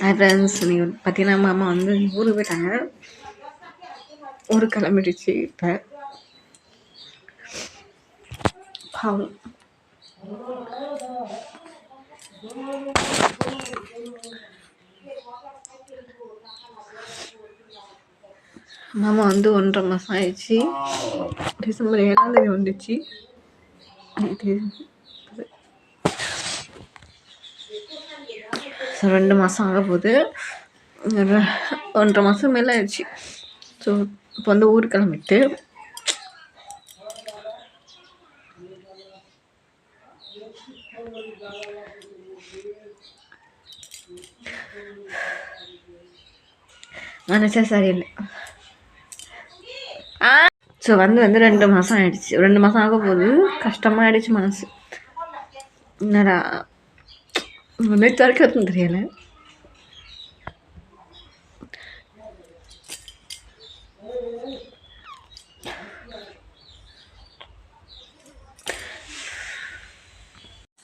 Hi friends, நீங்கள் பார்த்தீங்கன்னா மாமா வந்து ஊருக்கு போயிட்டாங்க. ஊருக்கு கிளம்பிடுச்சு. இப்போ பாவம் மாமா வந்து 1.5 மாதம் ஆயிடுச்சு. டிசம்பர் 7ஆம் தேதி வந்துச்சு. ஸோ 2 மாதம் ஆக போகுது. 1.5 மாதம் மேலே ஆயிடுச்சு. ஸோ இப்போ வந்து ஊருக்கு கிளம்பிட்டு மனசே சரியில்லை. ஸோ வந்து 2 மாதம் ஆயிடுச்சு. 2 மாதம் ஆக போகுது. கஷ்டமாக ஆயிடுச்சு மனசு. என்னடா நேற்று வரைக்கும் இருக்கும் தெரியலை.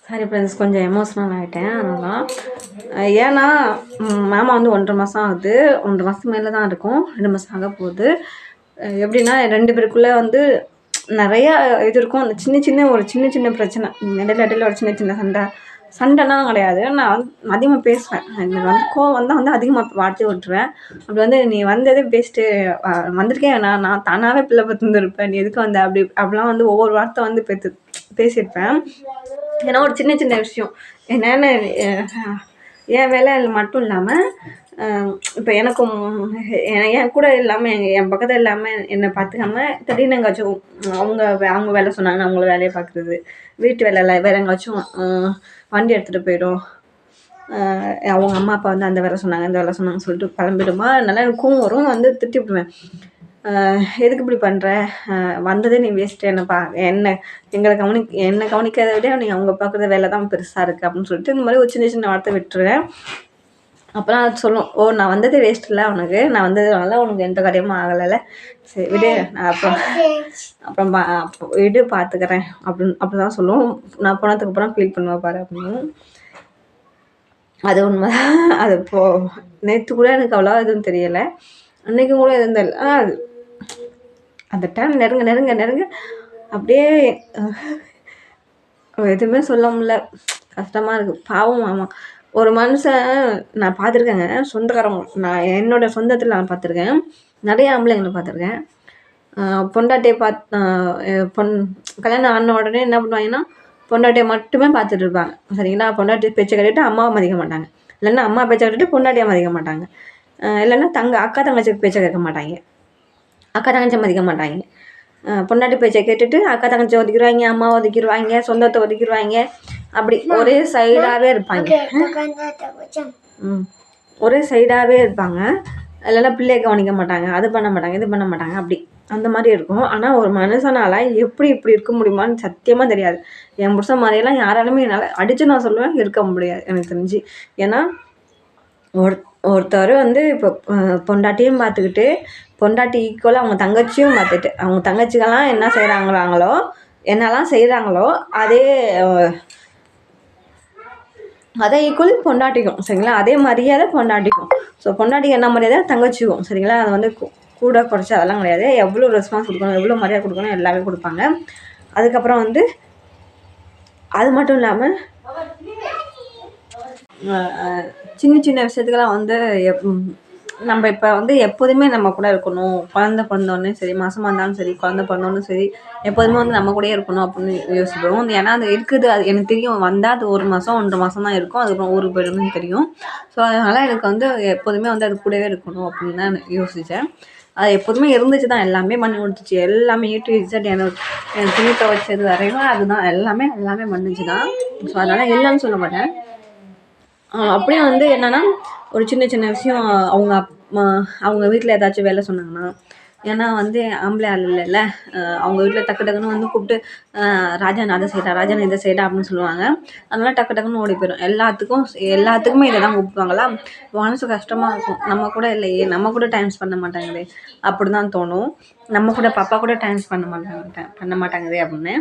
சாரி ஃப்ரெண்ட்ஸ், கொஞ்சம் எமோஷ்னல் ஆகிட்டேன். அதனால் ஏன்னா மாமா வந்து 1.5 மாதம் ஆகுது. 1.5 மாதம் மேலே தான் இருக்கும். 2 மாதம் ஆக போகுது. எப்படின்னா 2 பேருக்குள்ளே வந்து நிறையா இது இருக்கும். அந்த சின்ன சின்ன பிரச்சனை, இடையில ஒரு சின்ன சண்டைனா கிடையாது. நான் அதிகமாக பேசுவேன். எனக்கு வந்து கோவம் வந்து அதிகமாக வார்த்தை விட்டுருவேன். அப்படி வந்து நீ வந்ததே பேசிட்டு வந்திருக்கேன், நான் தானாகவே பிள்ளை பார்த்துருந்துருப்பேன், நீ எதுக்கு வந்த அப்படிலாம் வந்து ஒவ்வொரு வார்த்தை வந்து பேசியிருப்பேன். ஏன்னா ஒரு சின்ன விஷயம் என்னென்ன என் வேலை மட்டும் இல்லாமல் இப்போ எனக்கும் என் கூட இல்லாமல் என் பக்கத்தில் இல்லாமல் என்னை பார்த்துக்காம திடீர்னு எங்காச்சும் அவங்க வேலை சொன்னாங்கன்னா அவங்கள வேலையை பார்க்குறது, வீட்டு வேலை வேறு எங்காச்சும் வண்டி எடுத்துகிட்டு போயிடும், அவங்க அம்மா அப்பா வந்து அந்த வேலை சொன்னாங்க இந்த வேலை சொன்னாங்கன்னு சொல்லிட்டு கிளம்பிடுமா. அதனால எனக்கும் வரும், வந்து திட்டி விடுவேன். எதுக்கு இப்படி பண்ணுற, வந்ததே நீ வேஸ்ட்டு, என்னை கவனிக்கிறத விட நீ அவங்க பார்க்குற வேலை தான் பெருசாக இருக்குது அப்படின்னு சொல்லிட்டு இந்த மாதிரி ஒரு சின்ன வார்த்தை விட்டுருவேன். அப்போலாம் அது சொல்லும், ஓ நான் வந்ததே வேஸ்ட் இல்லை உனக்கு, நான் வந்ததுனால உனக்கு எந்த காரியமும் ஆகலைல்ல, சரி விடு, நான் அப்புறம் விடு பார்த்துக்கிறேன் அப்படி தான் சொல்லுவோம். நான் போனதுக்கு அப்புறம் ஃபீல் பண்ணுவேன் பாரு அப்படின்னு. அது உண்மைதான். அது நேற்று கூட எனக்கு அவ்வளோ எதுவும் தெரியலை, அன்றைக்கும் கூட எதுவும் தெரியல. அந்த டைம் நெருங்க அப்படியே எதுவுமே சொல்ல முடியல. கஷ்டமாக இருக்குது. பாவம் மாமா. ஒரு மனுஷன் நான் பார்த்துருக்கேங்க, சொந்தக்காரங்க, நான் என்னோடய சொந்தத்தில் நான் பார்த்துருக்கேன், நிறைய ஆம்பளைங்களை பார்த்துருக்கேன். பொண்டாட்டியை கல்யாணம் ஆன உடனே என்ன பண்ணுவாங்கன்னா பொண்டாட்டியை மட்டுமே பார்த்துட்டு இருப்பாங்க. சரிங்களா? பொண்டாட்டி பேச்சை கேட்டுட்டு அம்மாவை மதிக்க மாட்டாங்க, இல்லைன்னா அம்மா பேச்சை கேட்டுட்டு பொண்டாட்டியை மதிக்க மாட்டாங்க, இல்லைன்னா அக்கா தங்கச்சிக்கு பேச்சை கேட்க மாட்டாங்க, அக்கா தங்கச்சி மதிக்க மாட்டாங்க. பொண்டாட்டி பேச்சை கேட்டுட்டு அக்கா தங்கச்சி ஒதுக்கிடுவாங்க, அம்மா ஒதுக்கிடுவாங்க, சொந்தத்தை ஒதுக்கிடுவாங்க. அப்படி ஒரே சைடாகவே இருப்பாங்க. ஒரே சைடாகவே இருப்பாங்க. இல்லைன்னா பிள்ளையை கவனிக்க மாட்டாங்க, அது பண்ண மாட்டாங்க, இது பண்ண மாட்டாங்க, அப்படி அந்த மாதிரி இருக்கும். ஆனால் ஒரு மனுஷனால் எப்படி இப்படி இருக்க முடியுமான்னு சத்தியமாக தெரியாது. என் புருஷன் மாதிரியெல்லாம் யாராலுமே என்னால் அடித்து நான் சொல்லுவேன் இருக்க முடியாது எனக்கு தெரிஞ்சு. ஏன்னா ஒருத்தர் வந்து இப்போ பொண்டாட்டியும் பார்த்துக்கிட்டு, பொண்டாட்டி ஈக்குவலாக அவங்க தங்கச்சியும் பார்த்துட்டு, அவங்க தங்கச்சிகள்லாம் என்ன செய்கிறாங்களோ என்னெல்லாம் செய்கிறாங்களோ அதே ஈக்குவல் பொண்டாட்டிக்கும். சரிங்களா? அதே மரியாதை பொண்டாட்டிக்கும். ஸோ பொண்டாட்டிக்கு என்ன மரியாதை தங்கச்சிக்கும். சரிங்களா? அதை வந்து கூட குறைச்சி அதெல்லாம் கிடையாது. எவ்வளோ ரெஸ்பான்ஸ் கொடுக்கணும், எவ்வளோ மரியாதை கொடுக்கணும் எல்லாமே கொடுப்பாங்க. அதுக்கப்புறம் வந்து அது மட்டும் இல்லாமல் சின்ன விஷயத்துக்கெல்லாம் வந்து நம்ம இப்போ வந்து எப்போதுமே நம்ம கூட இருக்கணும். குழந்த பிறந்தோடனே சரி, மாதமாக இருந்தாலும் சரி, குழந்த பிறந்தோடனே சரி, எப்போதுமே வந்து நம்ம கூடயே இருக்கணும் அப்படின்னு யோசிப்போம். ஏன்னா அது இருக்குது, அது எனக்கு தெரியும். வந்தால் அது 1 மாதம் 1.5 மாதம் தான் இருக்கும், அதுக்கப்புறம் ஊருக்கு போயிடணும்னு தெரியும். ஸோ அதனால் எனக்கு வந்து எப்போதுமே வந்து அது கூடவே இருக்கணும் அப்படின்னு தான் யோசித்தேன். அது எப்போதுமே இருந்துச்சு தான், எல்லாமே பண்ணி கொடுத்துச்சு, எல்லாமே A to Z. எனக்கு துணி துவைச்சது வரையும் அதுதான், எல்லாமே பண்ணுச்சு தான். ஸோ அதனால் இல்லைன்னு சொல்ல மாட்டேன். அப்படியே வந்து என்னென்னா ஒரு சின்ன விஷயம் அவங்க வீட்டில் ஏதாச்சும் வேலை சொன்னாங்கன்னா, ஏன்னா வந்து ஆம்பளை ஆள் இல்லைல்ல, அவங்க வீட்டில் டக்குன்னு வந்து கூப்பிட்டு ராஜா நான் அதை செய்யட்டா, ராஜா நான் இதை செய்யட்டா அப்படின்னு சொல்லுவாங்க. அதனால் டக்குன்னு ஓடி போயிடும். எல்லாத்துக்குமே இதை தான் கூப்பிடுவாங்களா. மனசு கஷ்டமாக இருக்கும். நம்ம கூட இல்லையே, நம்ம கூட டைம் பண்ண மாட்டாங்களே அப்படி தான் தோணும். நம்ம கூட பாப்பா கூட டைம் பண்ண மாட்டாங்களே அப்படின்னு.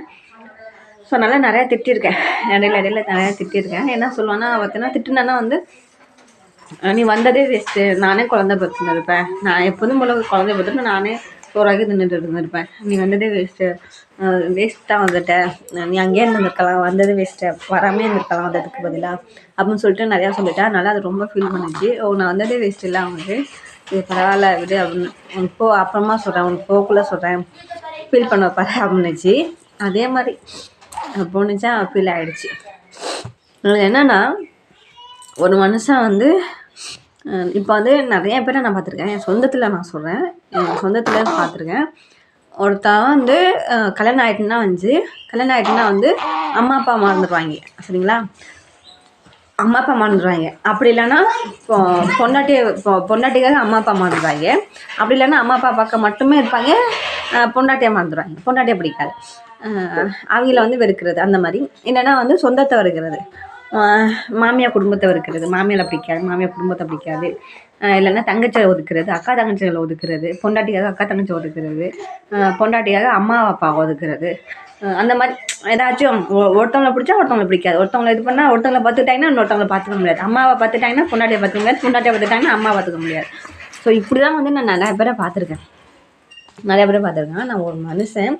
ஸோ அதனால் நிறையா திட்டிருக்கேன், இடையில நிறையா திட்டிருக்கேன். என்ன சொல்லுவான்னா பார்த்தீங்கன்னா, திட்டுனா வந்து நீ வந்ததே வேஸ்ட்டு, நானே குழந்தை பெற்றுன்னு இருப்பேன், நான் எப்போதும் போல குழந்தைய பெற்றுட்டு நானே சோறாக்கி தின்னுட்டு இருந்திருப்பேன், நீ வந்ததே வேஸ்ட்டு, வேஸ்ட்டாக வந்துட்ட, நீ அங்கேயே இருந்திருக்கலாம், வந்தது வேஸ்ட்டு, வராமே இருந்திருக்கலாம் வந்ததுக்கு பதிலாக அப்படின்னு சொல்லிட்டு நிறையா சொல்லிட்டேன். அதனால் அது ரொம்ப ஃபீல் பண்ணிச்சு. நான் வந்ததே வேஸ்ட் இல்லை அவனுக்கு, இது பரவாயில்ல விடு அப்படின்னு, உனக்கு அப்புறமா சொல்கிறேன், உனக்கு போக்குள்ளே சொல்கிறேன், ஃபீல் பண்ண வைப்பாரு அப்படின்னுச்சு. அதே மாதிரி போணுச்சா ஃபீல் ஆகிடுச்சு. என்னென்னா ஒரு மனுஷன் வந்து இப்போ வந்து நிறைய பேரை நான் பார்த்துருக்கேன், என் சொந்தத்தில் நான் சொல்கிறேன், என் சொந்தத்தில் பார்த்துருக்கேன். ஒருத்தன் வந்து கல்யாணம் ஆகிட்டுன்னா வந்து அம்மா அப்பா மறந்துடுவாங்க, சரிங்களா, அம்மா அப்பா மறந்துடுவாங்க. அப்படி இல்லைன்னா இப்போ பொண்டாட்டிக்காக அம்மா அப்பா மறந்துடுவாங்க. அப்படி இல்லைன்னா அம்மா அப்பா பார்க்க மட்டுமே இருப்பாங்க, பொண்டாட்டியாக மறந்துடுவாங்க, பொண்டாட்டியை பிடிக்காது, அவங்கள வந்து வெறுக்கிறது அந்த மாதிரி. இல்லைன்னா வந்து சொந்தத்தை வெறுக்கிறது, மாமியார் குடும்பத்தை வெறுக்கிறது, மாமியாரை பிடிக்காது, மாமியார் குடும்பத்தை பிடிக்காது. இல்லைன்னா தங்கச்சியை ஒதுக்குறது, அக்கா தங்கச்சிகளை ஒதுக்குறது, பொண்டாட்டிக்காக அக்கா தங்கச்சி ஒதுக்குறது, பொண்டாட்டிக்காக அம்மா அப்பா ஒதுக்குறது, அந்த மாதிரி ஏதாச்சும் ஒருத்தவங்களை பிடிச்சா ஒருத்தவங்களை பிடிக்காது, ஒருத்தவங்களை இது பண்ணால் ஒருத்தவங்களை பார்த்துட்டாங்கன்னா இன்னொருத்தவங்களை பார்த்துக்க முடியாது, அம்மாவை பார்த்துட்டாங்கன்னா பொண்டாட்டியை பார்த்துக்க முடியாது, பொண்டாட்டியை பார்த்துட்டாங்கன்னா அம்மா பார்த்துக்க முடியாது. ஸோ இப்படி தான் வந்து நான் நிறைய பேரை பார்த்துருக்கேன். நான் ஒரு மனுஷன்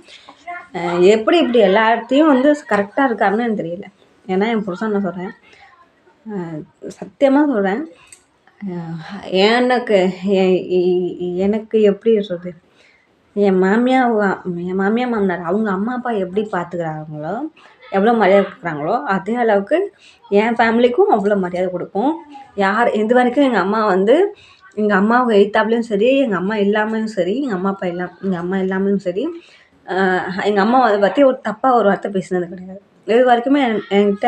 எப்படி இப்படி எல்லாத்தையும் வந்து கரெக்டாக இருக்காருன்னு எனக்கு தெரியல. ஏன்னா என் புருஷன் நான் சொல்கிறேன், சத்தியமாக சொல்கிறேன், எனக்கு எப்படி சொல்கிறது, என் மாமியார் மாமனார் அவங்க அம்மா அப்பா எப்படி பார்த்துக்கிறாங்களோ, எவ்வளோ மரியாதை கொடுக்குறாங்களோ, அதே அளவுக்கு என் ஃபேமிலிக்கும் அவ்வளோ மரியாதை கொடுப்போம். இது வரைக்கும் எங்கள் அம்மா வந்து எங்கள் அம்மாவுக்கு எய்த்தாப்லேயும் சரி, எங்கள் அம்மா இல்லாமையும் சரி, எங்கள் அம்மா இல்லாமையும் சரி, எங்கள் அம்மா அதை பற்றி ஒரு தப்பாக ஒரு வார்த்தை பேசினது கிடையாது. இது வரைக்குமே என்கிட்ட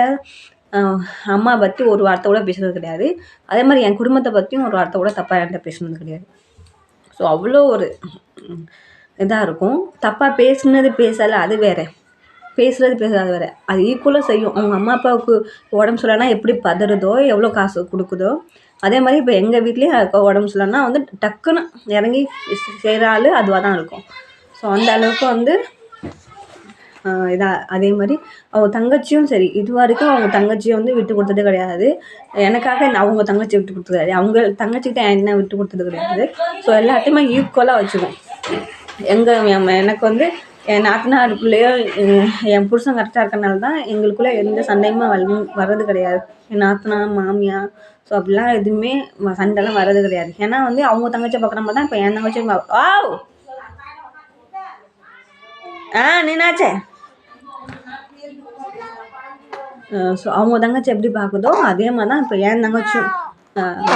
அம்மா பற்றி ஒரு வார்த்தை கூட பேசுனது கிடையாது. அதே மாதிரி என் குடும்பத்தை பற்றியும் ஒரு வார்த்தை கூட தப்பாக என்கிட்ட பேசுனது கிடையாது. ஸோ அவ்வளோ ஒரு இதாக இருக்கும். தப்பாக பேசலை அது வேறு, பேசாத வேறு, அது ஈக்குவலாக செய்யும். அவங்க அம்மா அப்பாவுக்கு உடம்பு சரியில்லைனா எப்படி பதறுதோ, எவ்வளோ காசு கொடுக்குதோ, அதே மாதிரி இப்போ எங்கள் வீட்லேயும் உடம்பு சரியில்லைனா வந்து டக்குன்னு இறங்கி செய்கிற ஆள் அதுவாக தான் இருக்கும். ஸோ அந்த அளவுக்கு வந்து அதே மாதிரி அவங்க தங்கச்சியும் சரி, இது வரைக்கும் அவங்க தங்கச்சியை வந்து விட்டு கொடுத்தது கிடையாது. எனக்காக அவங்க தங்கச்சியை விட்டு கொடுத்தது கிடையாது, அவங்க தங்கச்சிக்கிட்ட என்ன விட்டு கொடுத்தது கிடையாது. ஸோ எல்லாத்தையுமே ஈக்குவலாக வச்சுக்கும். எனக்கு வந்து என் நாத்தனாருக்குள்ளேயோ என் புருஷன் கரெக்டாக இருக்கனால தான் எங்களுக்குள்ளே எந்த சண்டையுமே வர்றது கிடையாது. என் நாத்தனார் மாமியார் ஸோ அப்படிலாம் எதுவுமே சண்டைலாம் வர்றது கிடையாது. ஏன்னா வந்து அவங்க தங்கச்சியை பார்க்குற மாதிரி தான் இப்போ என் தங்கச்சியும் நீனாச்சே. ஸோ அவங்க தங்கச்சி எப்படி பார்க்குதோ அதே மாதிரி தான் இப்போ என் தங்கச்சியும்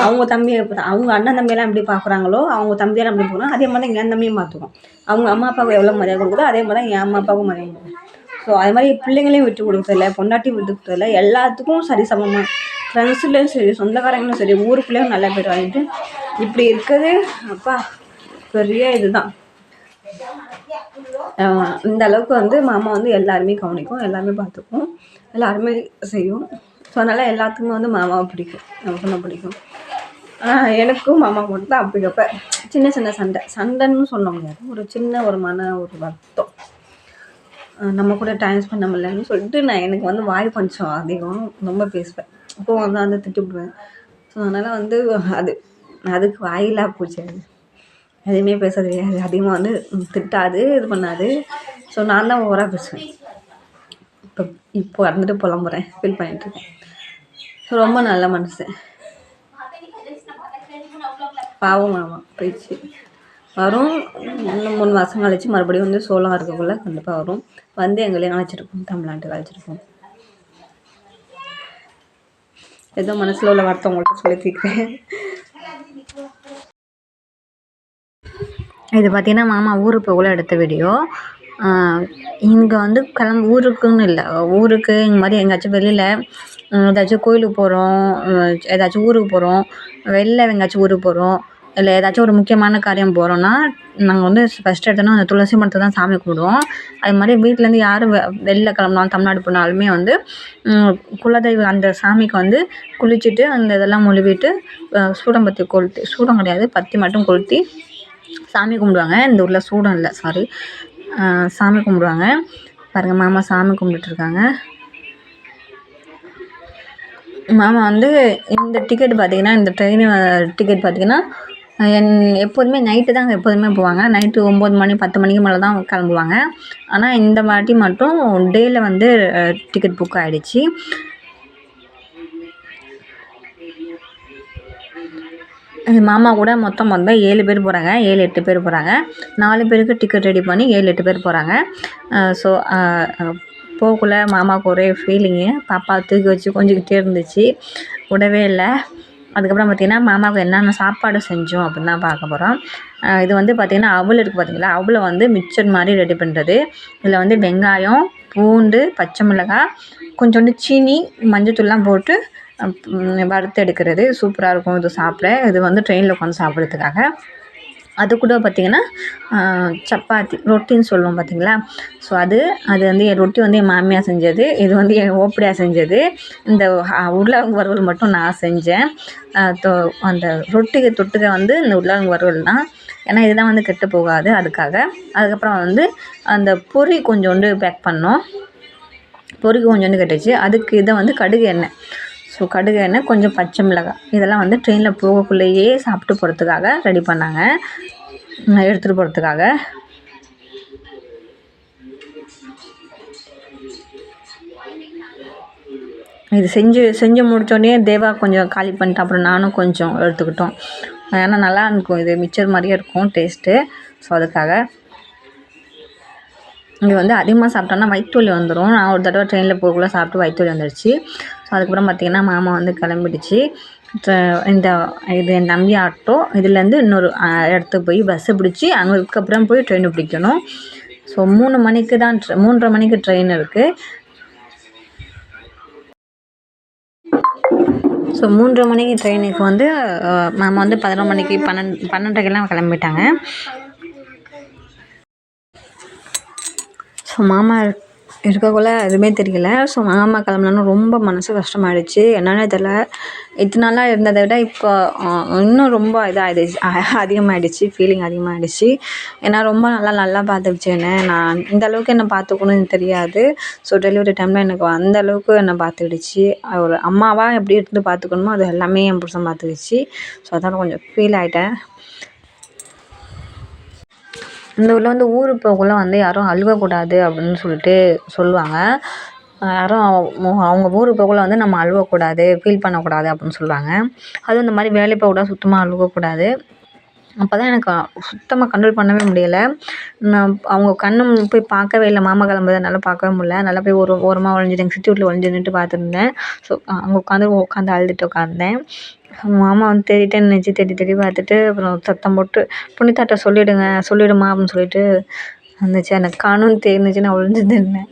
அவங்க தம்பியை அவங்க அண்ணன் தம்பியெல்லாம் எப்படி பார்க்குறாங்களோ, அவங்க தம்பியெல்லாம் எப்படி பார்க்குறாங்க அதே மாதிரி தான் என் தம்பியும் பார்த்துக்கும். அவங்க அம்மா அப்பாவுக்கு எவ்வளோ மரியாதை கொடுக்குதோ அதே மாதிரி தான் என் அம்மா அப்பாவுக்கும் மரியாதை கொடுக்கும். ஸோ அது மாதிரி பிள்ளைங்களையும் விட்டு கொடுக்குறதில்ல, பொண்டாட்டியும் விட்டு கொடுக்குறதில்ல, எல்லாத்துக்கும் சரிசமமாக, ஃப்ரெண்ட்ஸ்லேயும் சரி, சொந்தக்காரங்களும் சரி, ஊருக்குள்ளேயும் நல்ல பேர் வாங்கிட்டு இப்படி இருக்குது. அப்பா பெரிய இதுதான். இந்த அளவுக்கு வந்து மாமா வந்து எல்லாருமே கவனிக்கும், எல்லாருமே பார்த்துக்கும், எல்லாருமே செய்யும். ஸோ அதனால் எல்லாத்துக்குமே வந்து மாமாவை பிடிக்கும், சொன்ன பிடிக்கும். எனக்கும் மாமா மட்டும் தான் அப்படி சின்ன சின்ன சண்டைன்னு சொல்ல முடியாது, ஒரு சின்ன ஒரு வருத்தம், நம்ம கூட டைம் ஸ்பெண்ட் பண்ணலன்னு சொல்லிட்டு எனக்கு வந்து வாய் கொஞ்சம் அதிகம், ரொம்ப பேசுவேன், அப்போது வந்து திட்டு விடுவேன். ஸோ அதனால் வந்து அதுக்கு வாயிலாக போச்சு, அது எதுவுமே பேச தெரியாது, அதிகமாக வந்து திட்டாது, இது பண்ணாது. ஸோ நான் தான் ஓவராக பேசுவேன். இப்போ இறந்துட்டு புலம்புறேன், ஃபீல் பண்ணிட்டுருக்கேன். ஸோ ரொம்ப நல்ல மனுஷன், பாவம் மாமா போயிடுச்சு. வரும் இன்னும் 3 மாதம் கழிச்சு மறுபடியும் வந்து சோளம் இருக்கக்குள்ளே கண்டிப்பாக வரும், வந்து எங்களையும் அழைச்சிருப்போம், தமிழ்நாட்டுக்கு அழைச்சிருப்போம். ஏதோ மனசில் உள்ள வார்த்தை உங்கள்கிட்ட சொல்லி தீர்க்கிறேன். இது பார்த்திங்கன்னா மாமா ஊருக்கு போகல எடுத்த வீடியோ. இங்கே வந்து ஊருக்குன்னு இல்லை, ஊருக்கு இந்த மாதிரி எங்கேயாச்சும் வெளியில் ஏதாச்சும் கோயிலுக்கு போகிறோம், ஏதாச்சும் ஊருக்கு போகிறோம், வெளில எங்கேயாச்சும் ஊருக்கு போகிறோம், இல்லை ஏதாச்சும் ஒரு முக்கியமான காரியம் போகிறோன்னா நாங்கள் வந்து ஃபஸ்ட்டு எடுத்தோன்னா அந்த துளசி மரத்தை தான் சாமி கும்பிடுவோம். அது மாதிரி வீட்டிலேருந்து யாரும் வெளில கிளம்புனாலும் தமிழ்நாடு போனாலுமே வந்து குலதெய்வம் அந்த சாமிக்கு வந்து குளிச்சுட்டு அந்த இதெல்லாம் மொழிவிட்டு சூடம் கிடையாது, பத்தி மட்டும் கொளுத்தி சாமி கும்பிடுவாங்க. இந்த ஊரில் சூடம் இல்லை, சாரி, சாமி கும்பிடுவாங்க. பாருங்கள் மாமா சாமி கும்பிட்டுருக்காங்க. மாமா வந்து இந்த டிக்கெட் பார்த்தீங்கன்னா, இந்த ட்ரெயின் டிக்கெட் பார்த்தீங்கன்னா, என் எப்போதுமே நைட்டு தாங்க எப்போதுமே போவாங்க. நைட்டு 9 மணி 10 மணிக்கு மேலே தான் கிளம்புவாங்க. ஆனால் இந்த வாட்டி மட்டும் டேல வந்து டிக்கெட் புக் ஆகிடுச்சு. மாமா கூட மொத்தம் 7 பேர் போகிறாங்க. 7, 8 பேர் போகிறாங்க. 4 பேருக்கு டிக்கெட் ரெடி பண்ணி 7, 8 பேர் போகிறாங்க. ஸோ போகக்குள்ள மாமாவுக்கு ஒரே ஃபீலிங்கு. பாப்பா தூக்கி வச்சு கொஞ்சிக்கிட்டே இருந்துச்சு, விடவே இல்லை. அதுக்கப்புறம் பார்த்திங்கன்னா மாமாவுக்கு என்னென்ன சாப்பாடு செஞ்சோம் அப்படின்னு தான் பார்க்க போகிறோம். இது வந்து பார்த்திங்கன்னா அவல் இருக்குது பார்த்திங்களா, அவலை வந்து மிக்சர் மாதிரி ரெடி பண்ணுறது. இதில் வந்து வெங்காயம், பூண்டு, பச்சை மிளகாய், கொஞ்சோண்டு சீனி, மஞ்சத்தூள்லாம் போட்டு வறுத்து எடுக்கிறது. சூப்பராக இருக்கும் இது சாப்பிட. இது வந்து ட்ரெயினில் உட்காந்து சாப்பிட்றதுக்காக. அது கூட பார்த்திங்கன்னா சப்பாத்தி ரொட்டின்னு சொல்லுவோம் பார்த்திங்களா. ஸோ அது வந்து என் ரொட்டி வந்து என் மாமியார் செஞ்சது. இது வந்து என் ஓப்படியாக செஞ்சது. இந்த உருளைக்கிழங்கு வறுவல் மட்டும் நான் செஞ்சேன். அந்த ரொட்டிக்கு தொட்டுக்க வந்து இந்த உருளைக்கிழங்கு வறுவல் தான். ஏன்னா இதுதான் வந்து கெட்டு போகாது அதுக்காக. அதுக்கப்புறம் வந்து அந்த பொரி கொஞ்சோண்டு பேக் பண்ணோம். பொரிக்கு கொஞ்சோண்டு கட்டுச்சு. அதுக்கு இதை வந்து கடுகு எண்ணெய். ஸோ கடுகு எண்ணெய், கொஞ்சம் பச்சை மிளகாய், இதெல்லாம் வந்து ட்ரெயினில் போகக்குள்ளேயே சாப்பிட்டு போகிறதுக்காக ரெடி பண்ணாங்க, எடுத்துகிட்டு போகிறதுக்காக. இது செஞ்சு முடித்தோடனே தேவா கொஞ்சம் காலி பண்ணிட்டு அப்புறம் நானும் கொஞ்சம் எடுத்துக்கிட்டோம். ஏன்னா நல்லா இருக்கும், இது மிக்சர் மாதிரியே இருக்கும் டேஸ்ட்டு. ஸோ அதுக்காக இங்கே வந்து அதிகமாக சாப்பிட்டோன்னா வயிற்று வலி வந்துடும். நான் ஒரு தடவை ட்ரெயினில் போகக்குள்ள சாப்பிட்டு வயிற்று வலி வந்துடுச்சு. ஸோ அதுக்கப்புறம் பார்த்திங்கன்னா மாமா வந்து கிளம்பிடுச்சு. இது என் தம்பி ஆட்டோ. இதுலேருந்து இன்னொரு இடத்துக்கு போய் பஸ்ஸு பிடிச்சி அதுக்கப்புறம் போய் ட்ரெயின் பிடிக்கணும். ஸோ 3 மணிக்கு தான் 3:30 மணிக்கு ட்ரெயின் இருக்குது. ஸோ 3:30 மணிக்கு ட்ரெயினுக்கு வந்து மாமா வந்து 11 மணிக்கு 12:30க்கெல்லாம் கிளம்பிட்டாங்க. ஸோ மாமா இருக்கக்குள்ள எதுவுமே தெரியல. ஸோ மாமா கிளம்புனோன்னா ரொம்ப மனசு கஷ்டமாயிடுச்சு. என்னென்னே தெரில. இத்தனை நாளாக இருந்ததை விட இப்போ இன்னும் ரொம்ப இதாகிடுச்சு, அதிகமாகிடுச்சு, ஃபீலிங் அதிகமாகிடுச்சு. ஏன்னா ரொம்ப நல்லா பார்த்துக்கிச்சு என்ன. நான் இந்த அளவுக்கு என்னை பார்த்துக்கணும்னு தெரியாது. ஸோ டெலிவரி டைமில் எனக்கு அந்த அளவுக்கு என்னை பார்த்துக்கிடுச்சு. ஒரு அம்மாவாக எப்படி இருந்து பார்த்துக்கணுமோ அது எல்லாமே என் புருஷன் பார்த்துக்கிச்சு. ஸோ அதனால் கொஞ்சம் ஃபீல் ஆகிட்டேன். இந்த ஊரில் வந்து ஊருக்கு போகக்குள்ள வந்து யாரும் அழுகக்கூடாது அப்படின்னு சொல்லிட்டு சொல்லுவாங்க. யாரும் அவங்க ஊருக்கு போகக்குள்ள வந்து நம்ம அழுகக்கூடாது, ஃபீல் பண்ணக்கூடாது அப்படின்னு சொல்லுவாங்க. அதுவும் இந்த மாதிரி வேலை போக கூட சுத்தமாக அழுகக்கூடாது. அப்போ தான் எனக்கு சுத்தமாக கண்ட்ரோல் பண்ணவே முடியலை. நான் அவங்க கண்ணு போய் பார்க்கவே இல்லை. மாமா கிளம்புறத என்னால் பார்க்கவே முடியல. நல்லா போய் ஒரு ஓரமாக ஒழிஞ்சிட்டு எங்கள் சித்தி வீட்டில் ஒழிஞ்சு நின்றுட்டு பார்த்துருந்தேன். ஸோ அங்கே உட்காந்து அழுதுட்டு உட்காந்தேன். மாமா வந்து தேடிட்டே நினச்சி தேடி பார்த்துட்டு அப்புறம் சத்தம் போட்டு புனிதாட்ட சொல்லிவிடுமா அப்படின்னு சொல்லிட்டு வந்துச்சு. எனக்கு காணும்னு தெரிஞ்சிச்சு. நான் ஒழிஞ்சு நின்னேன்.